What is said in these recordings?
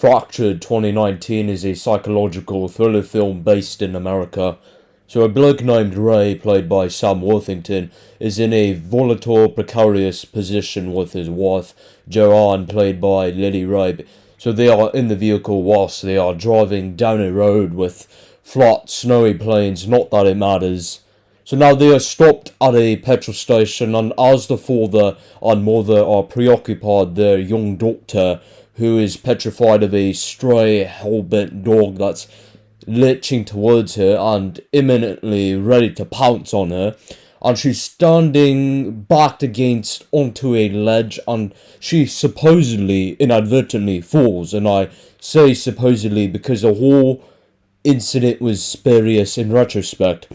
Fractured 2019 is a psychological thriller film based in America. So a bloke named Ray, played by Sam Worthington, is in a volatile, precarious position with his wife, Joanne, played by Rabe. So they are in the vehicle whilst they are driving down a road with flat, snowy plains, not that it matters. So now they are stopped at a petrol station, and as the father and mother are preoccupied, their young daughter, who is petrified of a stray, hell-bent dog that's lurching towards her and imminently ready to pounce on her, and she's standing backed against onto a ledge, and she supposedly inadvertently falls, and I say supposedly because the whole incident was spurious in retrospect.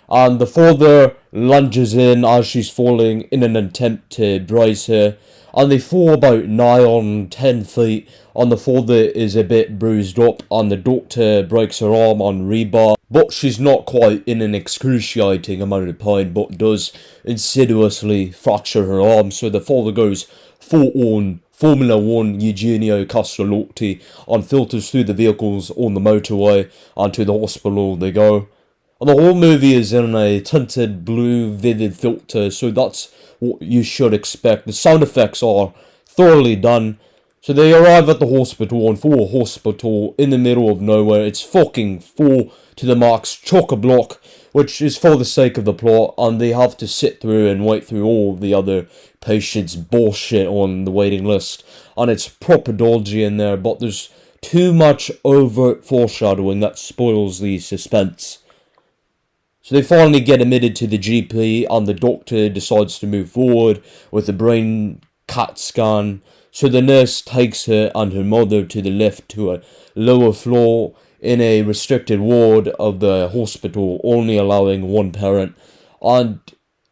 And the father lunges in as she's falling in an attempt to brace her, and they fall about nigh on 10 feet, and the father is a bit bruised up, and the doctor breaks her arm on rebar, but she's not quite in an excruciating amount of pain, but does insidiously fracture her arm, so the father goes full on Formula 1 Eugenio Castellotti and filters through the vehicles on the motorway, and to the hospital they go. And the whole movie is in a tinted blue vivid filter, so that's what you should expect. The sound effects are thoroughly done. So they arrive at the hospital, and for a hospital in the middle of nowhere, it's fucking full to the max, chock-a-block, which is for the sake of the plot, and they have to sit through and wait through all the other patients' bullshit on the waiting list. And it's proper dodgy in there, but there's too much overt foreshadowing that spoils the suspense. So they finally get admitted to the GP, and the doctor decides to move forward with the brain CAT scan. So the nurse takes her and her mother to the lift to a lower floor in a restricted ward of the hospital, only allowing one parent. And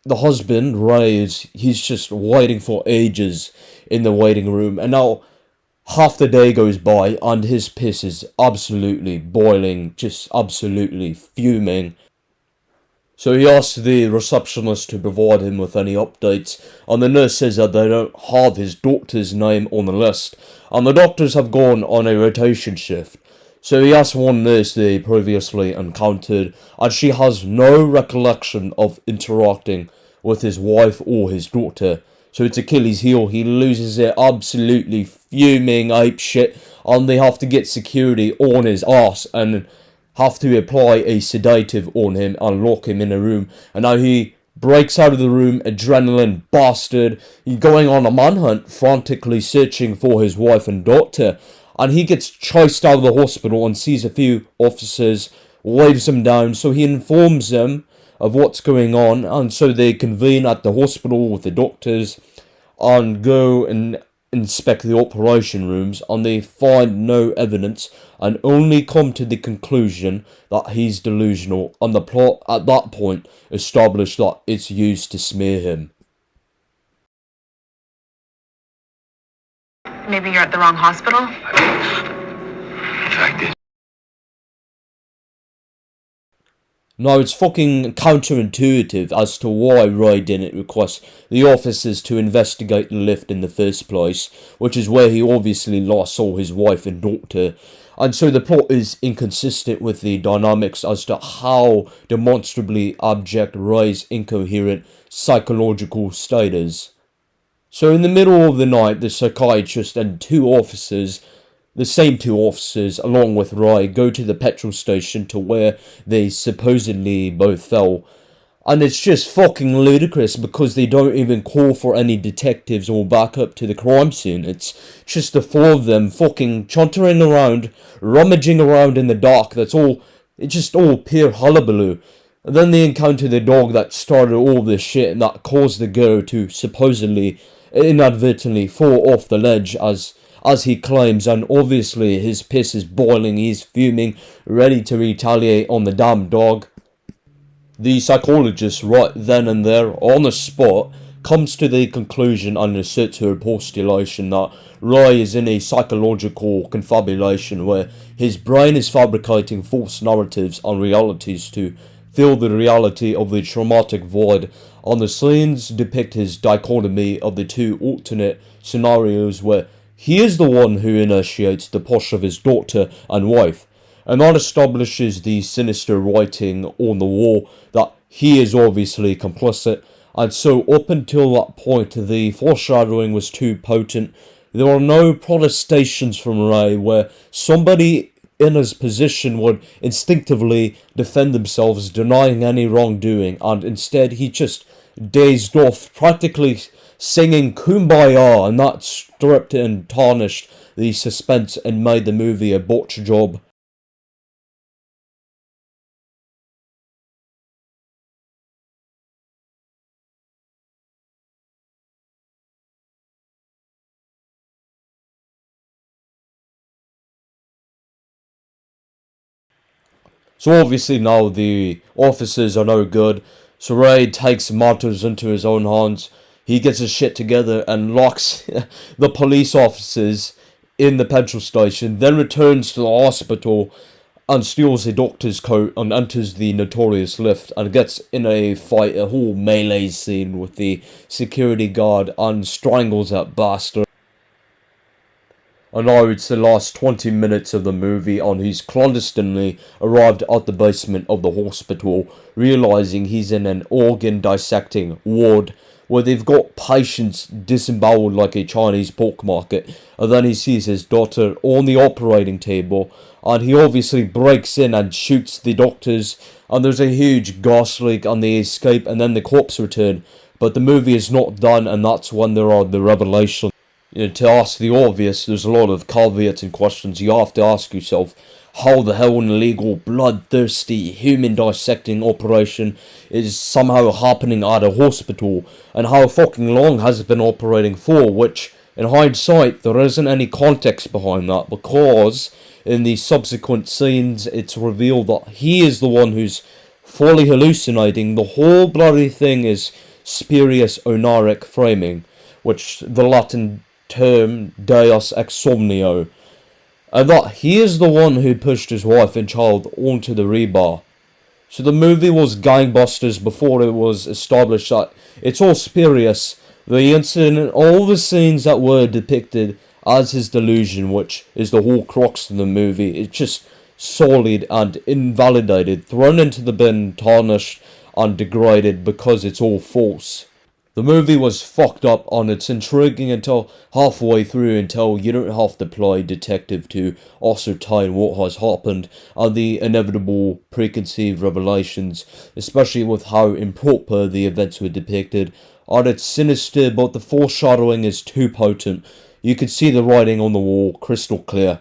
the husband, Ray, he's just waiting for ages in the waiting room. And now half the day goes by, and his piss is absolutely boiling, just absolutely fuming. So he asks the receptionist to provide him with any updates, and the nurse says that they don't have his doctor's name on the list, and the doctors have gone on a rotation shift. So he asks one nurse they previously encountered, and she has no recollection of interacting with his wife or his daughter. So it's Achilles' heel. He loses it, absolutely fuming ape shit, and they have to get security on his ass and have to apply a sedative on him and lock him in a room. And now he breaks out of the room, adrenaline bastard. He's going on a manhunt, frantically searching for his wife and daughter. And he gets chased out of the hospital and sees a few officers, waves them down. So he informs them of what's going on. And so they convene at the hospital with the doctors and go and inspect the operation rooms, and they find no evidence and only come to the conclusion that he's delusional, and the plot at that point established that it's used to smear him. Maybe you're at the wrong hospital? In fact, Now, it's fucking counterintuitive as to why Ray didn't request the officers to investigate the lift in the first place, which is where he obviously last saw his wife and daughter. And so the plot is inconsistent with the dynamics as to how demonstrably abject Ray's incoherent psychological state is. So in the middle of the night, the psychiatrist and the same two officers, along with Ray, go to the petrol station to where they supposedly both fell. And it's just fucking ludicrous because they don't even call for any detectives or backup to the crime scene. It's just the four of them fucking chuntering around, rummaging around in the dark. It's just all pure hullabaloo. And then they encounter the dog that started all this shit and that caused the girl to supposedly inadvertently fall off the ledge as he claims, and obviously his piss is boiling, he's fuming, ready to retaliate on the damn dog. The psychologist, right then and there, on the spot, comes to the conclusion and asserts her postulation that Ray is in a psychological confabulation where his brain is fabricating false narratives and realities to fill the reality of the traumatic void, and the scenes depict his dichotomy of the two alternate scenarios where he is the one who initiates the push of his daughter and wife, and that establishes the sinister writing on the wall that he is obviously complicit. And so up until that point, the foreshadowing was too potent. There are no protestations from Ray where somebody in his position would instinctively defend themselves, denying any wrongdoing, and instead he just dazed off, practically singing Kumbaya, and that stripped and tarnished the suspense and made the movie a botch job. So obviously now the officers are no good, so Ray takes matters into his own hands. He gets his shit together and locks the police officers in the petrol station, then returns to the hospital and steals a doctor's coat and enters the notorious lift and gets in a fight, a whole melee scene with the security guard, and strangles that bastard. And now it's the last 20 minutes of the movie, and he's clandestinely arrived at the basement of the hospital, realizing he's in an organ dissecting ward where they've got patients disemboweled like a Chinese pork market. And then he sees his daughter on the operating table, and he obviously breaks in and shoots the doctors, and there's a huge gas leak and they escape, and then the cops return. But the movie is not done, and that's when there are the revelations. You know, to ask the obvious, there's a lot of caveats and questions. You have to ask yourself, how the hell an illegal, bloodthirsty, human dissecting operation is somehow happening at a hospital, and how fucking long has it been operating for, which, in hindsight, there isn't any context behind that, because in the subsequent scenes, it's revealed that he is the one who's fully hallucinating. The whole bloody thing is spurious oniric framing, which the Latin term deus ex somnio, and that he is the one who pushed his wife and child onto the rebar. So the movie was gangbusters before it was established that it's all spurious. The incident, all the scenes that were depicted as his delusion, which is the whole crux of the movie, it's just sullied and invalidated, thrown into the bin, tarnished and degraded because it's all false. The movie was fucked up, and it's intriguing until halfway through, until you don't have to play detective to ascertain what has happened and the inevitable preconceived revelations, especially with how improper the events were depicted. And it's sinister, but the foreshadowing is too potent. You can see the writing on the wall crystal clear.